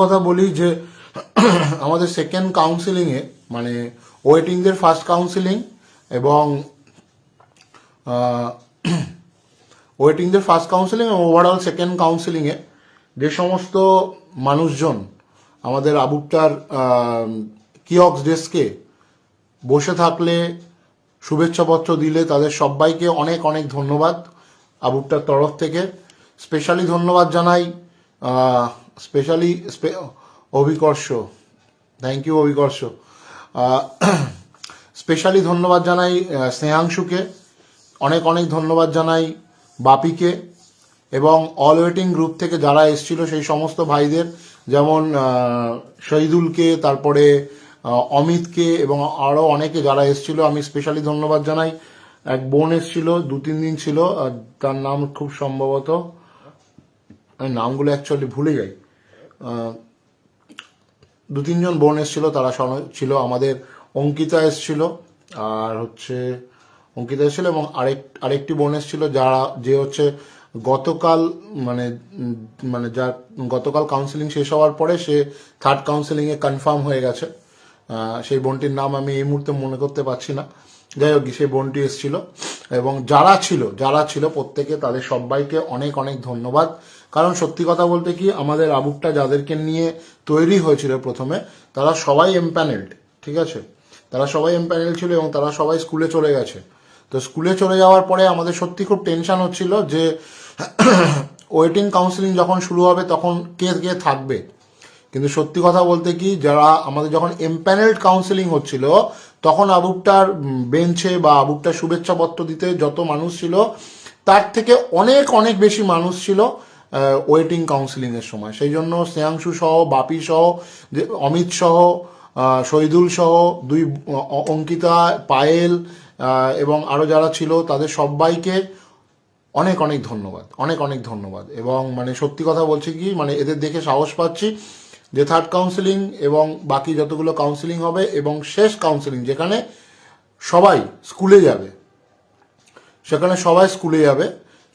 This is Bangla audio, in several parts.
কথা বলি যে আমাদের সেকেন্ড কাউন্সিলিংয়ে মানে ওয়েটিংদের ফার্স্ট কাউন্সিলিং এবং ওয়েটিংদের ফার্স্ট কাউন্সিলিং এবং ওভারঅল সেকেন্ড কাউন্সিলিংয়ে যে সমস্ত মানুষজন আমাদের আবুকটার কিয়ক্স ডেস্কে বসে থাকলে শুভেচ্ছাপত্র দিলে তাদের সবাইকে অনেক অনেক ধন্যবাদ আবুকটার তরফ থেকে। স্পেশালি ধন্যবাদ জানাই অভিকর্ষ, থ্যাংক ইউ অভিকর্ষ। স্পেশালি ধন্যবাদ জানাই স্নেহাংশুকে, অনেক অনেক ধন্যবাদ জানাই বাপিকে এবং অল ওয়েটিং গ্রুপ থেকে যারা এসেছিল সেই সমস্ত ভাইদের, যেমন শহীদুলকে, তারপরে অমিতকে এবং আরও অনেকে যারা এসেছিল আমি স্পেশালি ধন্যবাদ জানাই। এক বোন এসেছিল 2-3 দিন ছিল, তার নাম খুব সম্ভবত, আমি নামগুলো অ্যাকচুয়ালি ভুলে যাই। 2-3 জন বোন এসেছিল, তারা ছিল আমাদের অঙ্কিতা এসেছিল, আর অঙ্কিতা এসেছিল এবং আরেকটি বোন এসেছিল যে হচ্ছে গতকাল যার গতকাল কাউন্সিলিং শেষ হওয়ার পরে সে থার্ড কাউন্সিলিংয়ে কনফার্ম হয়ে গেছে। সেই বোনটির নাম আমি এই মুহূর্তে মনে করতে পারছি না, যাই হোক সেই বোনটি এসেছিল। এবং যারা ছিল প্রত্যেকে তাদের সবাইকে অনেক অনেক ধন্যবাদ। কারণ সত্যি কথা বলতে কি, আমাদের আবুকটা যাদেরকে নিয়ে তৈরি হয়েছিল প্রথমে তারা সবাই এমপ্যানেলড, ঠিক আছে, তারা সবাই এমপ্যানেল ছিল এবং তারা সবাই স্কুলে চলে গেছে। তো স্কুলে চলে যাওয়ার পরে আমাদের সত্যি খুব টেনশন হচ্ছিল যে ওয়েটিং কাউন্সিলিং যখন শুরু হবে তখন কে কে থাকবে। কিন্তু সত্যি কথা বলতে কি, যারা আমাদের যখন এমপ্যানেলড কাউন্সিলিং হচ্ছিল তখন আবুকটার বেঞ্চে বা আবুকটার শুভেচ্ছাপত্র দিতে যত মানুষ ছিল তার থেকে অনেক অনেক বেশি মানুষ ছিল ওয়েটিং কাউন্সিলিংয়ের সময়। সেই জন্য স্নেহাংশু সহ, বাপি সহ, অমিত সহ, শহীদুল সহ, অঙ্কিতা, পায়েল এবং আরও যারা ছিল তাদের সবাইকে অনেক অনেক ধন্যবাদ, অনেক অনেক ধন্যবাদ। এবং সত্যি কথা বলছি কি, এদের দেখে সাহস পাচ্ছি যে থার্ড কাউন্সিলিং এবং বাকি যতগুলো কাউন্সিলিং হবে এবং শেষ কাউন্সিলিং যেখানে সবাই স্কুলে যাবে, সেখানে সবাই স্কুলে যাবে।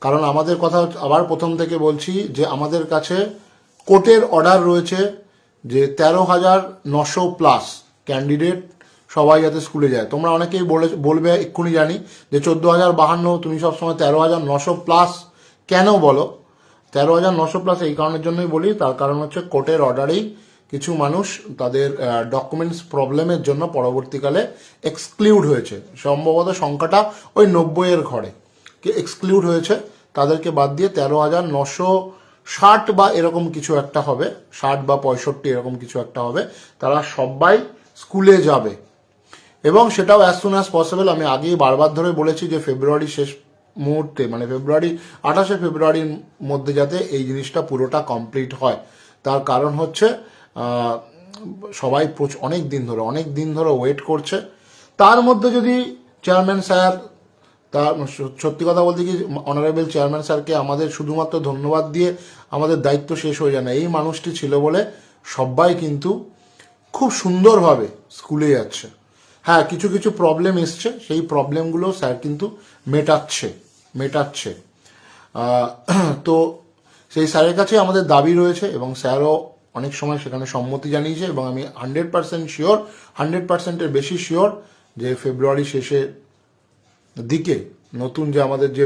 কারণ আমাদের কথা আবার প্রথম থেকে বলছি যে আমাদের কাছে কোর্টের অর্ডার রয়েছে যে 13,900+ ক্যান্ডিডেট সবাই যাতে স্কুলে যায়। তোমরা অনেকেই বলবে, এক্ষুনি জানি যে 14,052, তুমি সবসময় 13,900+ কেন বলো? 13,900+ এই কারণের জন্যই বলি, তার কারণ হচ্ছে কোর্টের অর্ডারেই কিছু মানুষ তাদের ডকুমেন্টস প্রবলেমের জন্য পরবর্তীকালে এক্সক্লুড হয়েছে। সম্ভবত সংখ্যাটা ওই 90-এর ঘরে এক্সক্লুড হয়েছে, তাদেরকে বাদ দিয়ে 13,960 বা এরকম কিছু একটা হবে, 60 বা 65 এরকম কিছু একটা হবে। তারা সবাই স্কুলে যাবে এবং সেটাও অ্যাজ সুন অ্যাজ পসিবল। আমি আগেই বারবার ধরে বলেছি যে ফেব্রুয়ারি শেষ মুহূর্তে 28শে ফেব্রুয়ারির মধ্যে যাতে এই জিনিসটা পুরোটা কমপ্লিট হয়। তার কারণ হচ্ছে সবাই অনেক দিন ধরে ওয়েট করছে। তার মধ্যে যদি চেয়ারম্যান স্যার, তার সত্যি কথা বলতে কি, অনারেবল চেয়ারম্যান স্যারকে আমাদের শুধুমাত্র ধন্যবাদ দিয়ে আমাদের দায়িত্ব শেষ হয়ে যায় না। এই মানুষটি ছিল বলে সবাই কিন্তু খুব সুন্দরভাবে স্কুলে যাচ্ছে। হ্যাঁ, কিছু কিছু প্রবলেম এসছে, সেই প্রবলেমগুলো স্যার কিন্তু মেটাচ্ছে। তো সেই স্যারের কাছে আমাদের দাবি রয়েছে এবং স্যারও অনেক সময় সেখানে সম্মতি জানিয়েছে এবং আমি 100% শিওর, 100%-এর বেশি শিওর যে ফেব্রুয়ারি শেষের দিকে নতুন যে আমাদের যে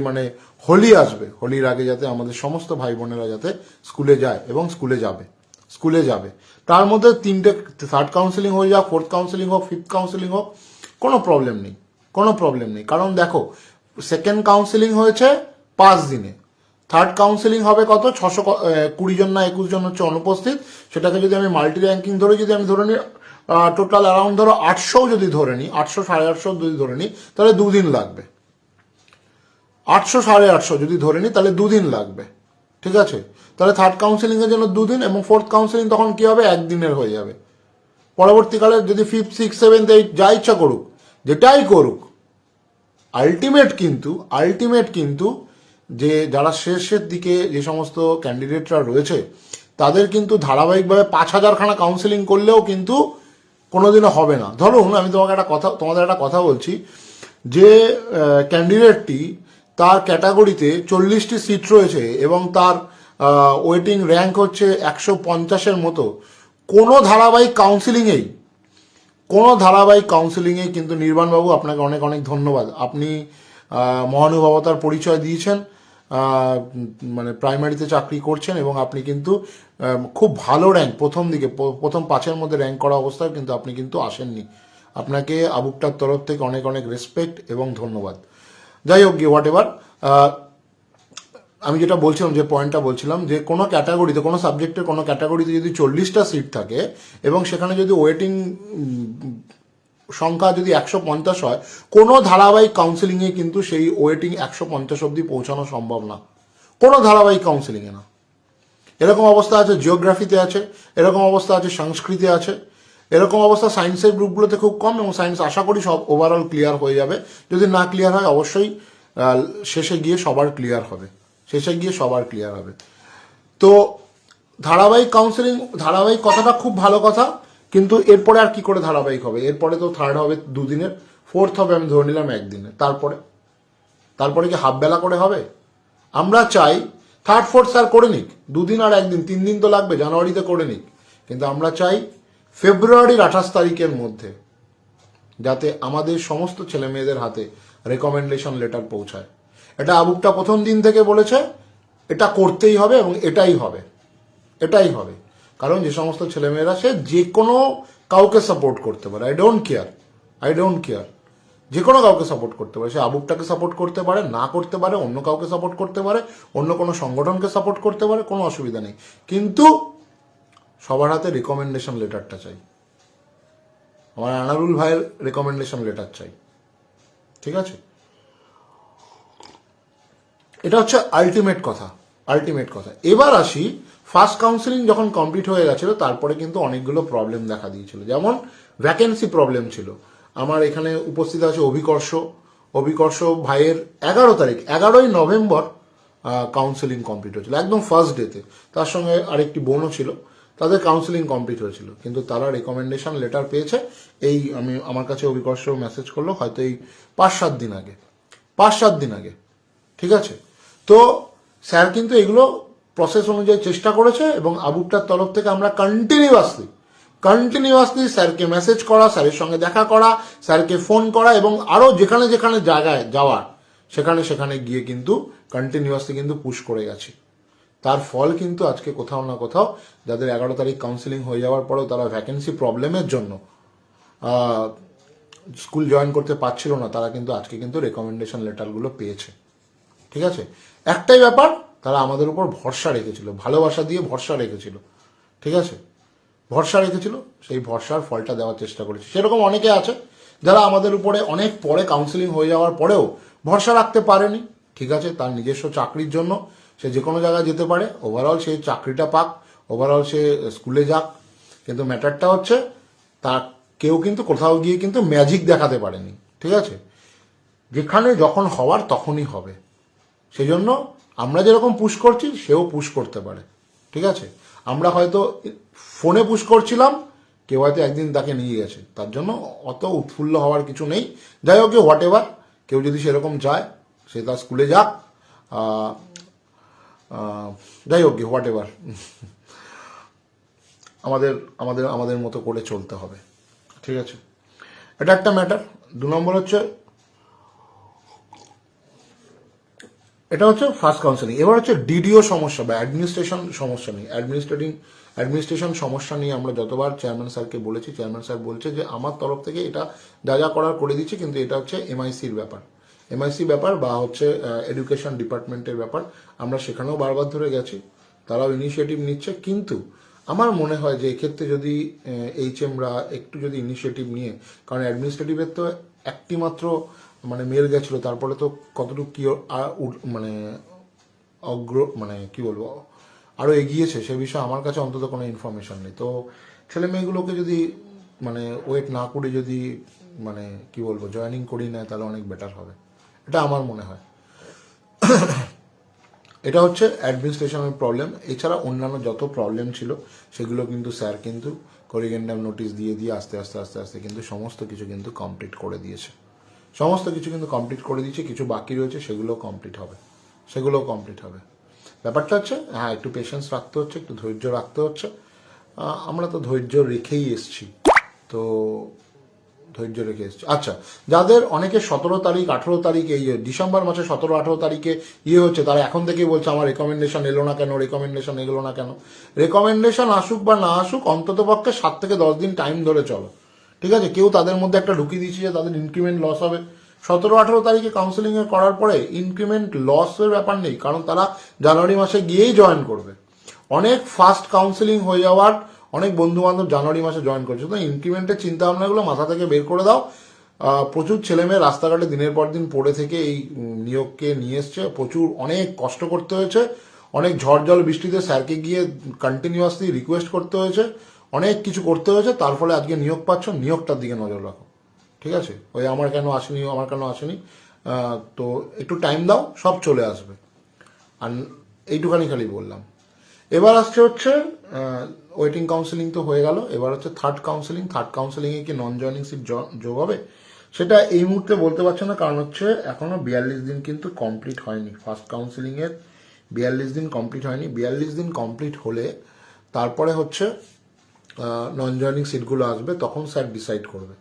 হোলি আসবে, হোলির আগে যাতে আমাদের সমস্ত ভাই বোনেরা যাতে স্কুলে যায় এবং স্কুলে যাবে। তার মধ্যে 3টে থার্ড কাউন্সিলিং হয়ে যাক, ফোর্থ কাউন্সিলিং হোক, ফিফথ কাউন্সিলিং হোক, কোনো প্রবলেম নেই। কারণ দেখো, সেকেন্ড কাউন্সিলিং হয়েছে 5 দিনে, থার্ড কাউন্সিলিং হবে কত, 620 জন না 21 জন হচ্ছে অনুপস্থিত। সেটাকে যদি আমি মাল্টি র্যাঙ্কিং ধরে ধরে নিই, টোটাল অ্যারাউন্ড ধরো 800 যদি ধরে নিই, 800 850 যদি ধরে নিই, তাহলে 2 দিন লাগবে। 800 850 যদি ধরে নিই তাহলে 2 দিন লাগবে, ঠিক আছে। তাহলে থার্ড কাউন্সিলিংয়ের জন্য 2 দিন এবং ফোর্থ কাউন্সিলিং তখন কি হবে, 1 দিনের হয়ে যাবে। পরবর্তীকালে যদি 5th 6th 7th 8th যা ইচ্ছা করুক, যেটাই করুক, আলটিমেট কিন্তু যে যারা শেষের দিকে যে সমস্ত ক্যান্ডিডেটরা রয়েছে তাদের কিন্তু ধারাবাহিকভাবে 5,000খানা কাউন্সিলিং করলেও কিন্তু কোনোদিনও হবে না। ধরুন আমি তোমাদের একটা কথা বলছি, যে ক্যান্ডিডেটটি তার ক্যাটাগরিতে 40টি সিট রয়েছে এবং তার ওয়েটিং র্যাঙ্ক হচ্ছে 150-এর মতো। কোনো ধারাবাহিক কাউন্সিলিংয়েই কিন্তু নির্বাণবাবু আপনাকে অনেক অনেক ধন্যবাদ। আপনি মহানুভবতার পরিচয় দিয়েছেন, মানে প্রাইমারিতে চাকরি করছেন এবং আপনি কিন্তু খুব ভালো র্যাঙ্ক প্রথম দিকে প্রথম 5-এর মধ্যে র্যাঙ্ক করা অবস্থায় কিন্তু আপনি কিন্তু আসেননি। আপনাকে আবুকটার তরফ থেকে অনেক অনেক রেসপেক্ট এবং ধন্যবাদ। যাই হোক গিয়ে হোয়াট এভার, আমি যেটা বলছিলাম, যে পয়েন্টটা বলছিলাম, যে কোনো ক্যাটাগরিতে, কোনো সাবজেক্টের কোনো ক্যাটাগরিতে যদি 40টা সিট থাকে এবং সেখানে যদি ওয়েটিং সংখ্যা যদি 150 হয়, কোনো ধারাবাহিক কাউন্সিলিংয়ে কিন্তু সেই ওয়েটিং 150 অবধি পৌঁছানো সম্ভব না, কোনো ধারাবাহিক কাউন্সিলিংয়ে না। এরকম অবস্থা আছে জিওগ্রাফিতে আছে, এরকম অবস্থা আছে সংস্কৃতে আছে, এরকম অবস্থা সায়েন্সের গ্রুপগুলোতে খুব কম, এবং সায়েন্স আশা করি সব ওভারঅল ক্লিয়ার হয়ে যাবে। যদি না ক্লিয়ার হয় অবশ্যই শেষে গিয়ে সবার ক্লিয়ার হবে। তো ধারাবাহিক কাউন্সিলিং, ধারাবাহিক কথাটা খুব ভালো কথা, কিন্তু এরপরে আর কি করে ধারাবাহিক হবে? এরপরে তো থার্ড হবে 2 দিনের, ফোর্থ হবে আমি ধরে নিলাম 1 দিনে, তারপরে কি হাফ বেলা করে হবে? আমরা চাই থার্ড ফোর্থ স্যার করে নিক, 2 দিন আর 1 দিন, 3 দিন তো লাগবে, জানুয়ারিতে করে নিক, কিন্তু আমরা চাই ফেব্রুয়ারির 28 তারিখের মধ্যে যাতে আমাদের সমস্ত ছেলে মেয়েদের হাতে রেকমেন্ডেশন লেটার পৌঁছায়। এটা আবুকটা প্রথম দিন থেকে বলেছে, এটা করতেই হবে এবং এটাই হবে। কারণ যে সমস্ত ছেলেমেয়েরা, সে যে কোনো কাউকে সাপোর্ট করতে পারে, আই ডোন্ট কেয়ার, যে কোনো কাউকে সাপোর্ট করতে পারে। সে আবুকটাকে সাপোর্ট করতে পারে, না করতে পারে, অন্য কাউকে সাপোর্ট করতে পারে, অন্য কোনো সংগঠনকে সাপোর্ট করতে পারে, কোনো অসুবিধা নেই, কিন্তু সবার হাতে রেকমেন্ডেশন লেটারটা চাই। আমার আনারুল ভাইয়ের রেকমেন্ডেশন লেটার চাই, ঠিক আছে? এটা হচ্ছে আলটিমেট কথা। এবার আসি, ফার্স্ট কাউন্সিলিং যখন কমপ্লিট হয়ে গেছিল, তারপরে কিন্তু অনেকগুলো প্রবলেম দেখা দিয়েছিল। যেমন ভ্যাকেন্সি প্রবলেম ছিল। আমার এখানে উপস্থিত আছে অভিকর্ষ ভাইয়ের 11ই নভেম্বর কাউন্সিলিং কমপ্লিট হয়েছিল, একদম ফার্স্ট ডেতে। তার সঙ্গে আরেকটি বোনও ছিল, তাদের কাউন্সিলিং কমপ্লিট হয়েছিল, কিন্তু তারা রেকমেন্ডেশন লেটার পেয়েছে আমার কাছে অভিকর্ষ মেসেজ করলো হয়তো এই 5-7 দিন আগে, ঠিক আছে? তো স্যার কিন্তু এগুলো প্রসেস অনুযায়ী চেষ্টা করেছে, এবং আবুকটার তরফ থেকে আমরা কন্টিনিউয়াসলি স্যারকে মেসেজ করা, স্যারের সঙ্গে দেখা করা, স্যারকে ফোন করা, এবং আরও যেখানে জায়গায় যাওয়ার সেখানে গিয়ে কিন্তু কন্টিনিউয়াসলি কিন্তু পুশ করে গেছি। তার ফল কিন্তু আজকে কোথাও না কোথাও যাদের 11 তারিখ কাউন্সিলিং হয়ে যাওয়ার পরেও তারা ভ্যাকেন্সি প্রবলেমের জন্য স্কুল জয়েন করতে পারছিল না, তারা কিন্তু আজকে কিন্তু রেকমেন্ডেশন লেটারগুলো পেয়েছে, ঠিক আছে? একটাই ব্যাপার, তারা আমাদের উপর ভরসা রেখেছিল, ভালোবাসা দিয়ে ভরসা রেখেছিল, ঠিক আছে? সেই ভরসার ফলটা দেওয়ার চেষ্টা করেছি। সেরকম অনেকে আছে যারা আমাদের উপরে অনেক পরে কাউন্সিলিং হয়ে যাওয়ার পরেও ভরসা রাখতে পারেনি, ঠিক আছে? তার নিজস্ব চাকরির জন্য সে যে কোনো জায়গায় যেতে পারে, ওভারঅল সে চাকরিটা পাক, ওভারঅল সে স্কুলে যাক, কিন্তু ম্যাটারটা হচ্ছে তার কেউ কিন্তু কোথাও গিয়ে কিন্তু ম্যাজিক দেখাতে পারেনি, ঠিক আছে? যেখানে যখন হওয়ার তখনই হবে। সেই জন্য আমরা যেরকম পুশ করছি, সেও পুশ করতে পারে, ঠিক আছে? আমরা হয়তো ফোনে পুশ করছিলাম, কেউ হয়তো একদিন তাকে নিয়ে গেছে, তার জন্য অত উৎফুল্ল হওয়ার কিছু নেই। যাই হোক, হোয়াট এভার, কেউ যদি সেরকম চায় সে তার স্কুলে যাক, যাই হোক হোয়াট এভার, আমাদের মতো করে চলতে হবে, ঠিক আছে? এটা একটা ম্যাটার। 2 নম্বর হচ্ছে, এটা হচ্ছে ফার্স্ট কাউন্সিলিং। এবার হচ্ছে ডিডিও সমস্যা বা অ্যাডমিনিস্ট্রেশন সমস্যা নিয়ে আমরা যতবার চেয়ারম্যান স্যারকে বলেছি, চেয়ারম্যান স্যার বলছে যে আমার তরফ থেকে এটা যা করার করে দিচ্ছি, কিন্তু এটা হচ্ছে এমআইসি ব্যাপার বা হচ্ছে এডুকেশন ডিপার্টমেন্টের ব্যাপার। আমরা সেখানেও বারবার ধরে গেছি, তারাও ইনিশিয়েটিভ নিচ্ছে, কিন্তু আমার মনে হয় যে এক্ষেত্রে যদি এইচএমরা একটু যদি ইনিশিয়েটিভ নিয়ে, কারণ অ্যাডমিনিস্ট্রেটিভের তো একটি মাত্র মানে মেল গেছিল, তারপরে তো কতটুকু কি কি বলবো আরও এগিয়েছে সে বিষয়ে আমার কাছে অন্তত কোনো ইনফরমেশন নেই। তো ছেলে মেয়েগুলোকে যদি ওয়েট না করে যদি কি বলবো জয়েনিং করিয়ে নেয়, তাহলে অনেক বেটার হবে, এটা আমার মনে হয়। এটা হচ্ছে অ্যাডমিনিস্ট্রেশনের প্রবলেম। এছাড়া অন্যান্য যত প্রবলেম ছিল সেগুলো কিন্তু স্যার কিন্তু করিগেন্ডাম নোটিশ দিয়ে আস্তে আস্তে কিন্তু সমস্ত কিছু কিন্তু কমপ্লিট করে দিয়েছে। কিছু বাকি রয়েছে, সেগুলো কমপ্লিট হবে। ব্যাপারটা হচ্ছে হ্যাঁ একটু পেশেন্স রাখতে হচ্ছে, একটু ধৈর্য রাখতে হচ্ছে। আমরা তো ধৈর্য রেখেই এসছি, তো ধৈর্য রেখে এসছি। আচ্ছা, যাদের অনেকে 17 তারিখ 18 তারিখ এই ডিসেম্বর মাসে 17-18 তারিখে হচ্ছে, তারা এখন থেকেই বলছে আমার রেকমেন্ডেশন এলো না কেন, রেকমেন্ডেশন এলো না কেন। রেকমেন্ডেশন আসুক বা না আসুক, অন্তত পক্ষে 7 থেকে 10 দিন টাইম ধরে চলো, ঠিক আছে? কেউ তাদের মধ্যে একটা ঢুকিয়ে দিচ্ছে যে তাদের ইনক্রিমেন্ট লস হবে। 17-18 তারিখে কাউন্সিলিং করার পরে ইনক্রিমেন্ট লসের ব্যাপার নেই, কারণ তারা জানুয়ারি মাসে গিয়েই জয়েন করবে। অনেক ফাস্ট কাউন্সিলিং হয়ে যাওয়ার অনেক বন্ধু বান্ধব জানুয়ারি মাসে জয়েন করছে। তো ইনক্রিমেন্টের চিন্তা ভাবনাগুলো মাথা থেকে বের করে দাও। প্রচুর ছেলেমেয়ে রাস্তাঘাটে দিনের পর দিন পড়ে থেকে এই নিয়োগকে নিয়ে এসছে, প্রচুর অনেক কষ্ট করতে হয়েছে, অনেক ঝড় জল বৃষ্টিতে স্যারকে গিয়ে কন্টিনিউয়াসলি রিকোয়েস্ট করতে হয়েছে, অনেক কিছু করতে হয়েছে, তার ফলে আজকে নিয়োগ পাচ্ছ। নিয়োগটার দিকে নজর রাখো, ঠিক আছে? ওই আমার কেন আসেনি, আমার কেন আসেনি, তো একটু টাইম দাও, সব চলে আসবে। আর এইটুখানি খালি বললাম। এবার আসছে হচ্ছে ওয়েটিং কাউন্সিলিং তো হয়ে গেল, এবার হচ্ছে থার্ড কাউন্সিলিং। থার্ড কাউন্সিলিংয়ে কি নন জয়নিং সিট যোগ হবে সেটা এই মুহূর্তে বলতে পারছে না, কারণ হচ্ছে এখনো 42 দিন কিন্তু কমপ্লিট হয়নি। ফার্স্ট কাউন্সিলিংয়ের 42 দিন কমপ্লিট হয়নি। 42 দিন কমপ্লিট হলে তারপরে হচ্ছে নন জয়নিং সিটগুলো আসবে, তখন স্যার ডিসাইড করবে।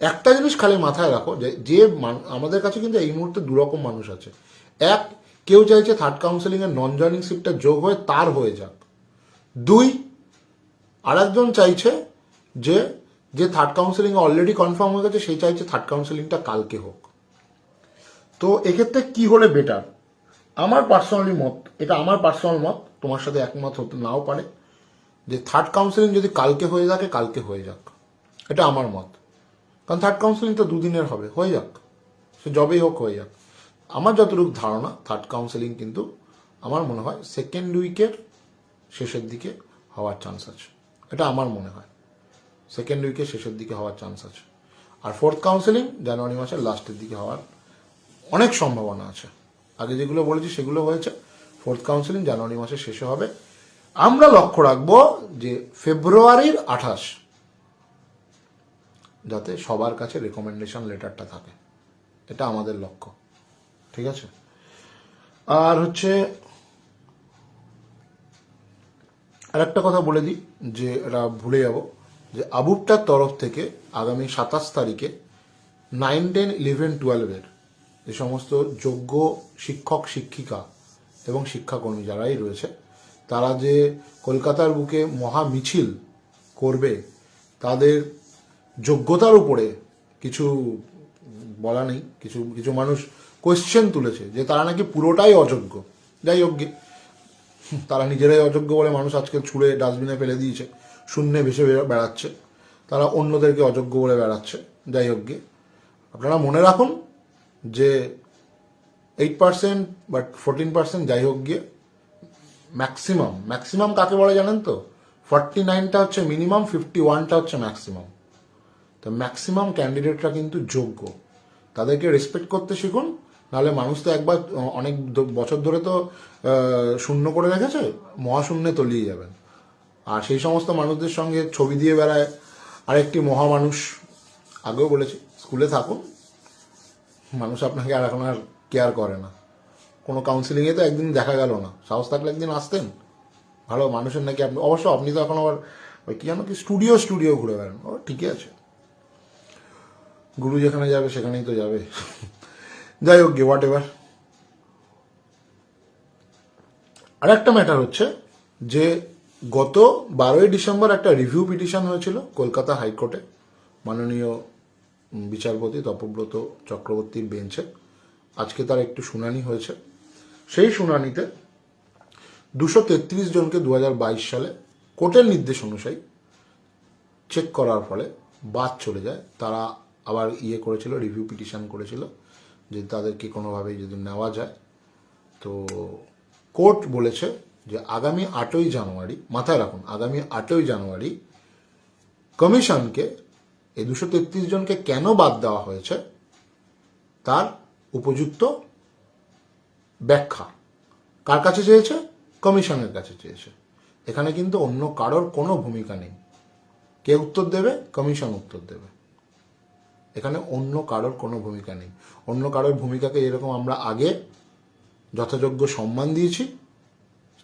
একটা জিনিস খালি মাথায় রাখো, যে আমাদের কাছে কিন্তু এই মুহূর্তে দুরকম মানুষ আছে। এক, কেউ চাইছে থার্ড কাউন্সিলিংয়ের নন জয়নিং সিটটা যোগ হয়ে তার হয়ে যাক। দুই, আরেকজন চাইছে যে যে থার্ড কাউন্সিলিং অলরেডি কনফার্ম হয়ে গেছে, সেই চাইছে থার্ড কাউন্সিলিংটা কালকে হোক। তো এক্ষেত্রে কি হলে বেটার? আমার পার্সোনালি মত, এটা আমার পার্সোনাল মত, তোমার সাথে একমত হতে নাও পারে, যে থার্ড কাউন্সিলিং যদি কালকে হয়ে থাকে কালকে হয়ে যাক, এটা আমার মত। কারণ থার্ড কাউন্সিলিং তো দুদিনের হবে, হয়ে যাক, সে জবেই হোক হয়ে যাক। আমার যতটুকু ধারণা থার্ড কাউন্সিলিং কিন্তু আমার মনে হয় সেকেন্ড উইকের শেষের দিকে হওয়ার চান্স আছে, এটা আমার মনে হয় সেকেন্ড উইকের শেষের দিকে হওয়ার চান্স আছে। আর ফোর্থ কাউন্সিলিং জানুয়ারি মাসের লাস্টের দিকে হওয়ার অনেক সম্ভাবনা আছে। আগে যেগুলো বলেছি সেগুলো হয়েছে। ফোর্থ কাউন্সিলিং জানুয়ারি মাসের শেষে হবে। আমরা লক্ষ্য রাখবো যে ফেব্রুয়ারির 28 যাতে সবার কাছে রেকমেন্ডেশন লেটারটা থাকে, এটা আমাদের লক্ষ্য, ঠিক আছে? আর হচ্ছে আরেকটা কথা বলে দিই, যে এটা ভুলে যাব, যে আবুপটার তরফ থেকে আগামী 27 তারিখে 9, 10, 11, 12-এর যে সমস্ত যোগ্য শিক্ষক শিক্ষিকা এবং শিক্ষাকর্মী যারাই রয়েছে, তারা যে কলকাতার বুকে মহা মিছিল করবে, তাদের যোগ্যতার উপরে কিছু বলা নেই। কিছু কিছু মানুষ কোয়েশ্চেন তুলেছে যে তারা নাকি পুরোটাই অযোগ্য। যাই হোক গে, তারা নিজেরাই অযোগ্য বলে মানুষ আজকে ছুঁড়ে ডাস্টবিনে ফেলে দিয়েছে, শূন্যে ভেসে বেড়াচ্ছে, তারা অন্যদেরকে অযোগ্য বলে বেড়াচ্ছে। যাই হোক গে, আপনারা মনে রাখুন যে 8% বাট 14% যাই হোক গিয়ে ম্যাক্সিমাম কাকে বলে জানেন তো? 49টা হচ্ছে মিনিমাম, 51টা হচ্ছে ম্যাক্সিমাম। তো ম্যাক্সিমাম ক্যান্ডিডেটরা কিন্তু যোগ্য, তাদেরকে রেসপেক্ট করতে শিখুন। নাহলে মানুষ তো একবার অনেক বছর ধরে তো শূন্য করে রেখেছে, মহাশূন্যে তলিয়ে যাবেন। আর সেই সমস্ত মানুষদের সঙ্গে ছবি দিয়ে বেড়ায় আরেকটি মহামানুষ। আগেও বলেছি, স্কুলে থাকুন, মানুষ আপনাকে আর এখন আর কেয়ার করে না। কোনো কাউন্সিলিংয়ে তো একদিন দেখা গেল না, সাহস থাকলে একদিন আসতেন। ভালো মানুষের নাকি আপনি, অবশ্য আপনি তো এখন আবার ওই কি জানো কি স্টুডিও ঘুরে বেড়ান, ও ঠিকই আছে, গুরু যেখানে যাবে সেখানেই তো যাবে। যাই হোক গে, হোয়াট এভার। আর একটা ম্যাটার হচ্ছে যে গত 12ই ডিসেম্বর একটা রিভিউ পিটিশন হয়েছিল কলকাতা হাইকোর্টে মাননীয় বিচারপতি তপব্রত চক্রবর্তীর বেঞ্চে। আজকে তার একটু শুনানি হয়েছে। সেই শুনানিতে 233 জনকে 2022 সালে কোর্টের নির্দেশ অনুযায়ী চেক করার ফলে বাদ চলে যায়। তারা আবার করেছিল, রিভিউ পিটিশন করেছিল যে তাদেরকে কোনোভাবেই যদি নেওয়া যায়। তো কোর্ট বলেছে যে আগামী 8ই জানুয়ারি, মাথায় রাখুন, আগামী 8ই জানুয়ারি কমিশনকে এই 233 জনকে কেন বাদ দেওয়া হয়েছে তার উপযুক্ত ব্যাখ্যা কার কাছে চেয়েছে? কমিশনের কাছে চেয়েছে। এখানে কিন্তু অন্য কারোর কোনো ভূমিকা নেই। কে উত্তর দেবে? কমিশন উত্তর দেবে। এখানে অন্য কারোর কোনো ভূমিকা নেই। অন্য কারোর ভূমিকাকে এরকম আমরা আগে যথাযোগ্য সম্মান দিয়েছি,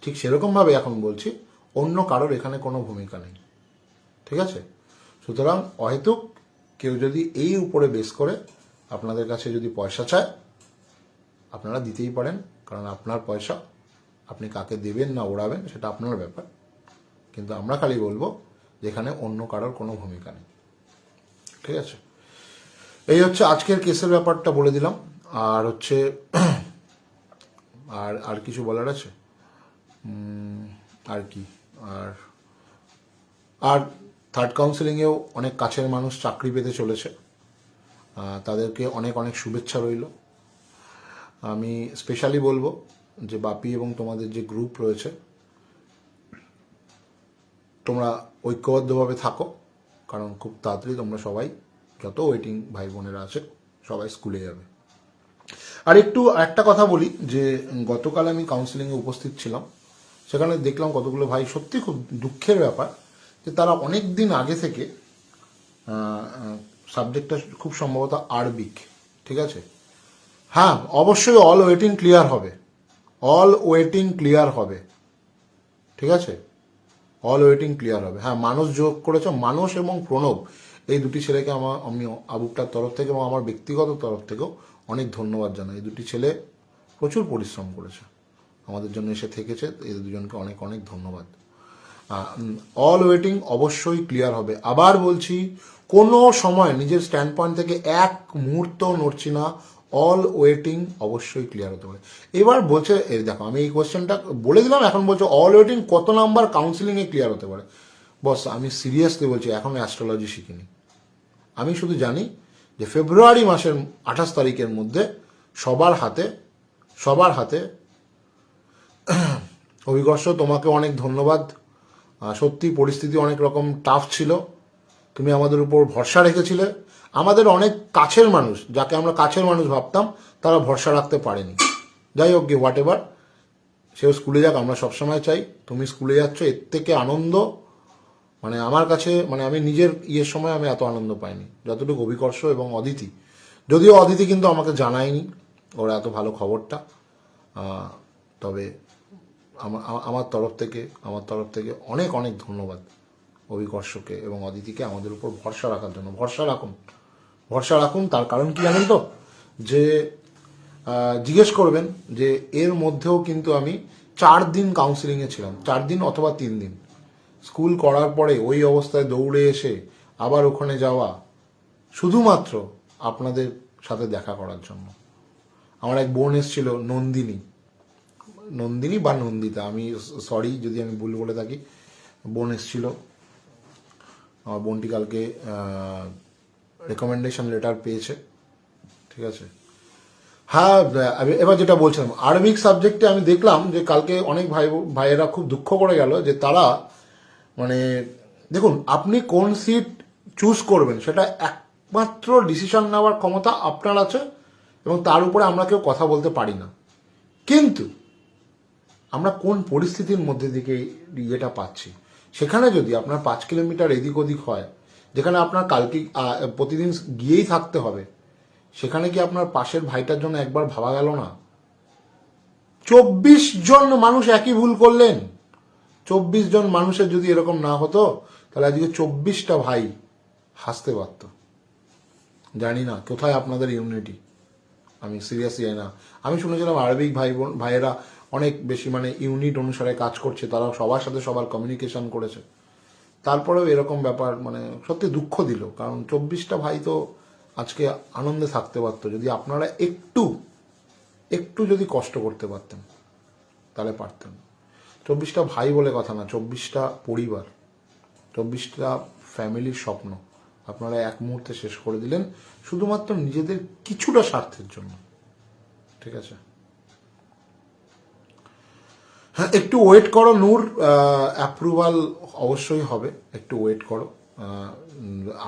ঠিক সেরকমভাবে এখন বলছি, অন্য কারোর এখানে কোনো ভূমিকা নেই, ঠিক আছে? সুতরাং অহেতুক কেউ যদি এই উপরে বেস করে আপনাদের কাছে যদি পয়সা চায়, আপনারা দিতেই পারেন, কারণ আপনার পয়সা, আপনি কাকে দেবেন না ওড়াবেন সেটা আপনার ব্যাপার। কিন্তু আমরা খালি বলবো যেখানে অন্য কারোর কোনো ভূমিকা নেই, ঠিক আছে? এই হচ্ছে আজকের কেসের ব্যাপারটা বলে দিলাম। আর হচ্ছে আর আর কিছু বলার আছে? আর কি? আর আর থার্ড কাউন্সেলিংয়েও অনেক কাছের মানুষ চাকরি পেতে চলেছে, তাদেরকে অনেক অনেক শুভেচ্ছা রইল। আমি স্পেশালি বলবো যে বাপি এবং তোমাদের যে গ্রুপ রয়েছে, তোমরা ঐক্যবদ্ধভাবে থাকো, কারণ খুব তাড়াতাড়ি তোমরা সবাই, যত ওয়েটিং ভাই বোনেরা আছে, সবাই স্কুলে যাবে। আর একটু একটা কথা বলি যে গতকাল আমি কাউন্সিলিংয়ে উপস্থিত ছিলাম, সেখানে দেখলাম কতগুলো ভাই, সত্যি খুব দুঃখের ব্যাপার যে তারা অনেক দিন আগে থেকে সাবজেক্টটা খুব সম্ভবত আরবিক, ঠিক আছে? হ্যাঁ, অবশ্যই অল ওয়েটিং ক্লিয়ার হবে, অল ওয়েটিং ক্লিয়ার হবে, ঠিক আছে? অল ওয়েটিং ক্লিয়ার হবে। হ্যাঁ, মানুষ যোগ করেছে, মানুষ এবং প্রণব, এই দুটি ছেলেকে আমি আবুকটার তরফ থেকে এবং আমার ব্যক্তিগত তরফ থেকেও অনেক ধন্যবাদ জানাই। এই দুটি ছেলে প্রচুর পরিশ্রম করেছে, আমাদের জন্য এসে থেকেছে, এই দুজনকে অনেক অনেক ধন্যবাদ। অল ওয়েটিং অবশ্যই ক্লিয়ার হবে। আবার বলছি, কোনো সময় নিজের স্ট্যান্ড পয়েন্ট থেকে এক মুহূর্ত নড়ছি না, অল ওয়েটিং অবশ্যই ক্লিয়ার হতে পারে। এবার বলছে, এই দেখো আমি এই কোয়েশ্চেনটা বলে দিলাম, এখন বলছে অল ওয়েটিং কত নাম্বার কাউন্সিলিংয়ে ক্লিয়ার হতে পারে। বস, আমি সিরিয়াসলি বলছি, এখন অ্যাস্ট্রোলজি শিখিনি। আমি শুধু জানি যে ফেব্রুয়ারি মাসের 28 তারিখের মধ্যে সবার হাতে অভিকর্ষ, তোমাকে অনেক ধন্যবাদ। সত্যি পরিস্থিতি অনেক রকম টাফ ছিল, তুমি আমাদের উপর ভরসা রেখেছিলে। আমাদের অনেক কাছের মানুষ, যাকে আমরা কাছের মানুষ ভাবতাম, তারা ভরসা রাখতে পারেনি। যাই হোক, হোয়াট এভার, সেও স্কুলে যাক, আমরা সবসময় চাই। তুমি স্কুলে যাচ্ছ, এর থেকে আনন্দ মানে আমার কাছে, মানে আমি নিজের ইয়ের সময় আমি এত আনন্দ পাইনি যতটুকু অভিকর্ষ এবং অদিতি। যদিও অদিতি কিন্তু আমাকে জানায়নি ওরা এত ভালো খবরটা, তবে আমার তরফ থেকে অনেক অনেক ধন্যবাদ অভিকর্ষকে এবং অদিতিকে আমাদের উপর ভরসা রাখার জন্য। ভরসা রাখুন। তার কারণ কি জানেন তো, যে জিজ্ঞেস করবেন যে এর মধ্যেও কিন্তু আমি 4 দিন কাউন্সিলিংয়ে ছিলাম, 4 দিন অথবা 3 দিন। স্কুল করার পরে ওই অবস্থায় দৌড়ে এসে আবার ওখানে যাওয়া, শুধুমাত্র আপনাদের সাথে দেখা করার জন্য। আমার এক বোন এসেছিল, নন্দিনী বা নন্দিতা, আমি সরি যদি আমি ভুল বলে থাকি। বোন এসেছিল, আমার বোনটি কালকে রেকমেন্ডেশন লেটার পেয়েছে, ঠিক আছে? হ্যাঁ, এবার যেটা বলছিলাম, আরবিক সাবজেক্টে আমি দেখলাম যে কালকে অনেক ভাইয়েরা খুব দুঃখ করে গেল যে তারা, মানে দেখুন, আপনি কোন সিট চুজ করবেন সেটা একমাত্র ডিসিশন নেওয়ার ক্ষমতা আপনার আছে, এবং তার উপরে আমরা কেউ কথা বলতে পারি না। কিন্তু আমরা কোন পরিস্থিতির মধ্যে দিকে ইয়েটা পাচ্ছি, সেখানে যদি আপনার 5 কিলোমিটার এদিক ওদিক হয়, যেখানে আপনার কালকে প্রতিদিন গিয়েই থাকতে হবে, সেখানে কি আপনার পাশের ভাইটার জন্য একবার ভাবা গেল না? 24 জন মানুষ একই ভুল করলেন। 24 জন মানুষের যদি এরকম না হতো, তাহলে আজকে 24টা ভাই হাসতে পারত। জানি না কোথায় আপনাদের ইউনিটি, আমি সিরিয়াসলি জানি না। আমি শুনেছিলাম আরবিক ভাইয়েরা অনেক বেশি মানে ইউনিট অনুসারে কাজ করছে, তারা সবার সাথে সবার কমিউনিকেশন করেছে। তারপরেও এরকম ব্যাপার মানে সত্যি দুঃখ দিল, কারণ 24টা ভাই তো আজকে আনন্দে থাকতে পারতো যদি আপনারা একটু যদি কষ্ট করতে পারতেন, তাহলে পারতেন। 24টা ভাই বলে কথা না, 24টা পরিবার, 24টা ফ্যামিলির স্বপ্ন আপনারা এক মুহূর্তে শেষ করে দিলেন, শুধুমাত্র নিজেদের কিছুটা স্বার্থের জন্য, ঠিক আছে? হ্যাঁ, একটু ওয়েট করো নূর, অ্যাপ্রুভাল অবশ্যই হবে, একটু ওয়েট করো,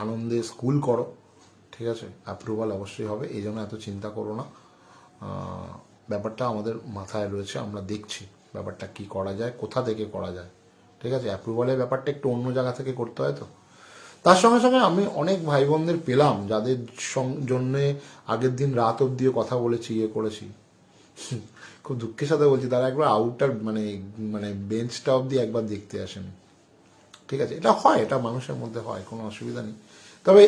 আনন্দে স্কুল করো, ঠিক আছে? অ্যাপ্রুভাল অবশ্যই হবে, এই জন্য এত চিন্তা করো না। ব্যাপারটা আমাদের মাথায় রয়েছে, আমরা দেখছি ব্যাপারটা কি করা যায়, কোথা থেকে করা যায়, ঠিক আছে? অ্যাপ্রুভালের ব্যাপারটা একটু অন্য জায়গা থেকে করতে হয় তো। তার সঙ্গে সঙ্গে আমি অনেক ভাই বোনদের পেলাম যাদের জন্যে আগের দিন রাত অবধিও কথা বলেছি, ইয়ে করেছি, খুব দুঃখের সাথে বলছি, তারা একবার আউটটার মানে মানে বেঞ্চটা অব্দি একবার দেখতে আসেন। ঠিক আছে, এটা হয়, এটা মানুষের মধ্যে হয়, কোনো অসুবিধা নেই। তবে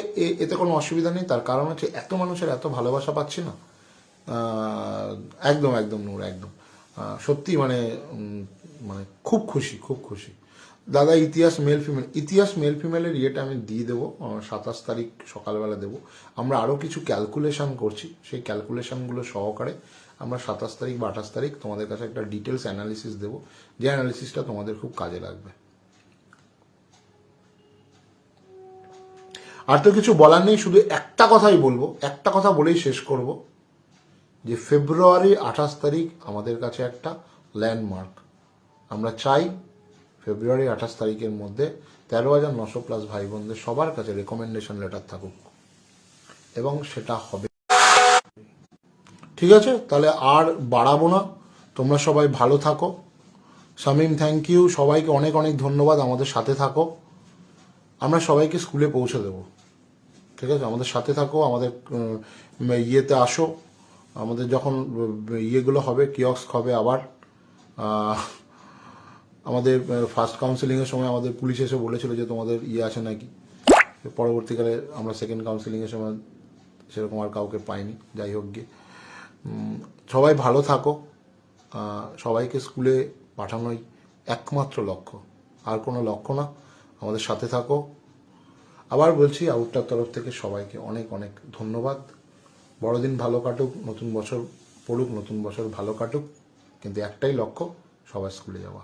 এতে কোনো অসুবিধা নেই, তার কারণ হচ্ছে এত মানুষের এত ভালোবাসা পাচ্ছি না। একদম একদম নূর, একদম সত্যি মানে মানে খুব খুশি, খুব খুশি। দাদা ইতিহাস মেল ফিমেলের ইয়েটা আমি দিয়ে দেবো 27 তারিখ সকালবেলা দেবো। আমরা আরও কিছু ক্যালকুলেশন করছি, সেই ক্যালকুলেশনগুলো সহকারে আমরা 27 তারিখ বা 28 তারিখ তোমাদের কাছে একটা ডিটেলস অ্যানালিসিস দেবো, যে অ্যানালিসিসটা তোমাদের খুব কাজে লাগবে। আর তো কিছু বলার নেই, শুধু একটা কথাই বলবো, একটা কথা বলেই শেষ করব, যে ফেব্রুয়ারি 28 তারিখ আমাদের কাছে একটা ল্যান্ডমার্ক। আমরা চাই ফেব্রুয়ারি 28 তারিখের মধ্যে 13,900+ ভাই বোনদের সবার কাছে রেকমেন্ডেশন লেটার থাকুক, এবং সেটা হবে। ঠিক আছে, তাহলে আর বাড়াবো না, তোমরা সবাই ভালো থাকো। শামীম থ্যাংক ইউ, সবাইকে অনেক অনেক ধন্যবাদ, আমাদের সাথে থাকো। আমরা সবাইকে স্কুলে পৌঁছে দেবো। ঠিক আছে, আমাদের সাথে থাকো, আমাদের ইয়েতে আসো, আমাদের যখন ইয়েগুলো হবে, কিয়স্ক হবে আবার। আমাদের ফার্স্ট কাউন্সিলিংয়ের সময় আমাদের পুলিশ এসে বলেছিল যে তোমাদের ইয়ে আছে নাকি, পরবর্তীকালে আমরা সেকেন্ড কাউন্সিলিংয়ের সময় সেরকম আর কাউকে পাইনি। যাই হোক গিয়ে, সবাই ভালো থাকো, সবাইকে স্কুলে পাঠানোই একমাত্র লক্ষ্য, আর কোনো লক্ষ্য না। আমাদের সাথে থাকো। আবার বলছি, আউটটার তরফ থেকে সবাইকে অনেক অনেক ধন্যবাদ। বড়দিন ভালো কাটুক, নতুন বছর পড়ুক, নতুন বছর ভালো কাটুক, কিন্তু একটাই লক্ষ্য, সবাই স্কুলে যাওয়া।